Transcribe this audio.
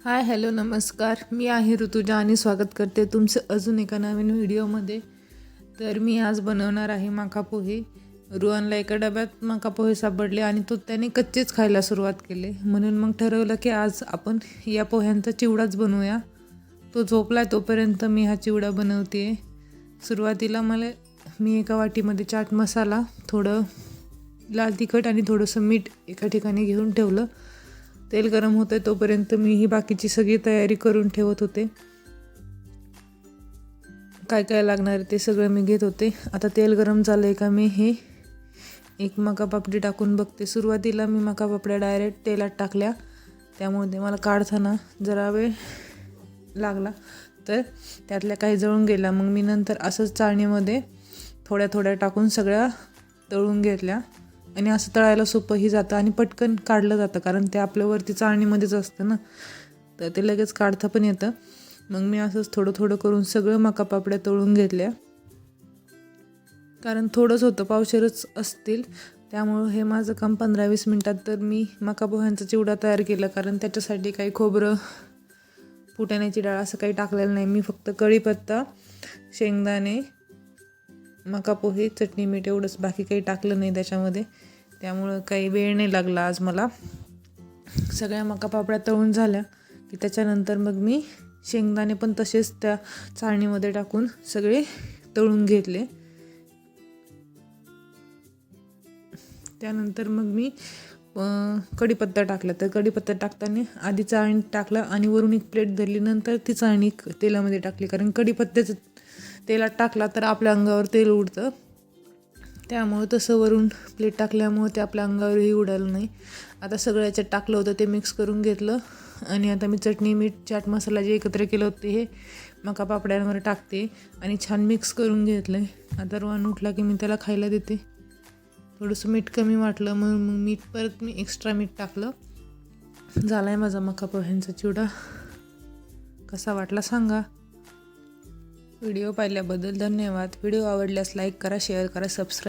Hi hello नमस्कार. मी आहे ऋतुजा आणि स्वागत करते तुमचं अजून एका नवीन व्हिडिओमध्ये. तर मी आज बनवणार आहे मका पोहे. रुहानला एका डब्यात मका पोहे सापडले आणि तो त्याने कच्चेच खायला सुरुवात केली. म्हणून मग ठरवलं की आज आपण या पोह्यांचा चिवडाच बनवूया. तो झोपला तोपर्यंत मी हा चिवडा बनवते. सुरुवातीला मी एका वाटीमध्ये चाट मसाला, थोडं लाल तिखट आणि थोडंसं मीठ एका ठिकाणी घेऊन ठेवलं. तेल गरम होतं तोपर्यंत मी ही बाकीची सगळी तयारी करून ठेवत होते. काय काय लागणार ते सगळं मी घेत होते. आता तेल गरम झालं का मी हे एक मका पापडी टाकून बघते. सुरुवातीला मी मका पापड्या डायरेक्ट तेलात टाकल्या, त्यामुळे ते मला काढताना जरा वेळ लागला, तर त्यातल्या काही जळून गेला. मग मी नंतर असंच चाळणीमध्ये थोड्या थोड्या टाकून सगळ्या तळून घेतल्या. आणि असं तळायला सोपंही जातं आणि पटकन काढलं जातं, कारण ते आपल्यावरती चाळणीमध्येच असतं ना, तर ते लगेच काढता पण येतं. मग मी असंच थोडं थोडं करून सगळं मका पापड्या तळून घेतल्या, कारण थोडंच होतं, पावशेरच असतील. त्यामुळं हे माझं काम 15-20 मिनटात तर मी मका पोह्यांचा चिवडा तयार केला. कारण त्याच्यासाठी काही खोबरं, फुटाण्याची डाळ असं काही टाकलेलं नाही. मी फक्त कढीपत्ता, शेंगदाणे, मका पोहे, चटणी, मीठ एवढंच, बाकी काही टाकलं नाही त्याच्यामध्ये. त्यामुळं काही वेळ नाही लागला आज मला. सगळ्या मका पापड्या तळून झाल्या की त्याच्यानंतर मग मी शेंगदाणे पण तसेच त्या चाळणीमध्ये टाकून सगळे तळून घेतले. त्यानंतर मग मी कढीपत्ता टाकला. तर कढीपत्ता टाकताना आधी चाळणी टाकला आणि वरून एक प्लेट धरली, नंतर ती चाळणी तेलामध्ये टाकली. कारण कढीपत्त्याचं तेलात टाकला तर आपल्या अंगावर तेल उडतं, त्यामुळं तसं वरून प्लेट टाकल्यामुळं ते आपल्या अंगावरही उडालं नाही. आता सगळं याच्यात टाकलं होतं ते मिक्स करून घेतलं. आणि आता मी चटणी, मीठ, चाट मसाला जे एकत्र केलं होतं हे मका पापड्यांवर टाकते आणि छान मिक्स करून घेतलं. आता रोहन उठला की मी त्याला खायला देते. थोडंसं मीठ कमी वाटलं म्हणून मग परत मी एक्स्ट्रा मीठ टाकलं. झाला आहे माझा मका पोह्यांचा चिवडा. कसा वाटला सांगा. व्हिडिओ पाहिल्याबद्दल धन्यवाद. व्हिडिओ आवडल्यास लाईक करा, शेअर करा, सबस्क्राईब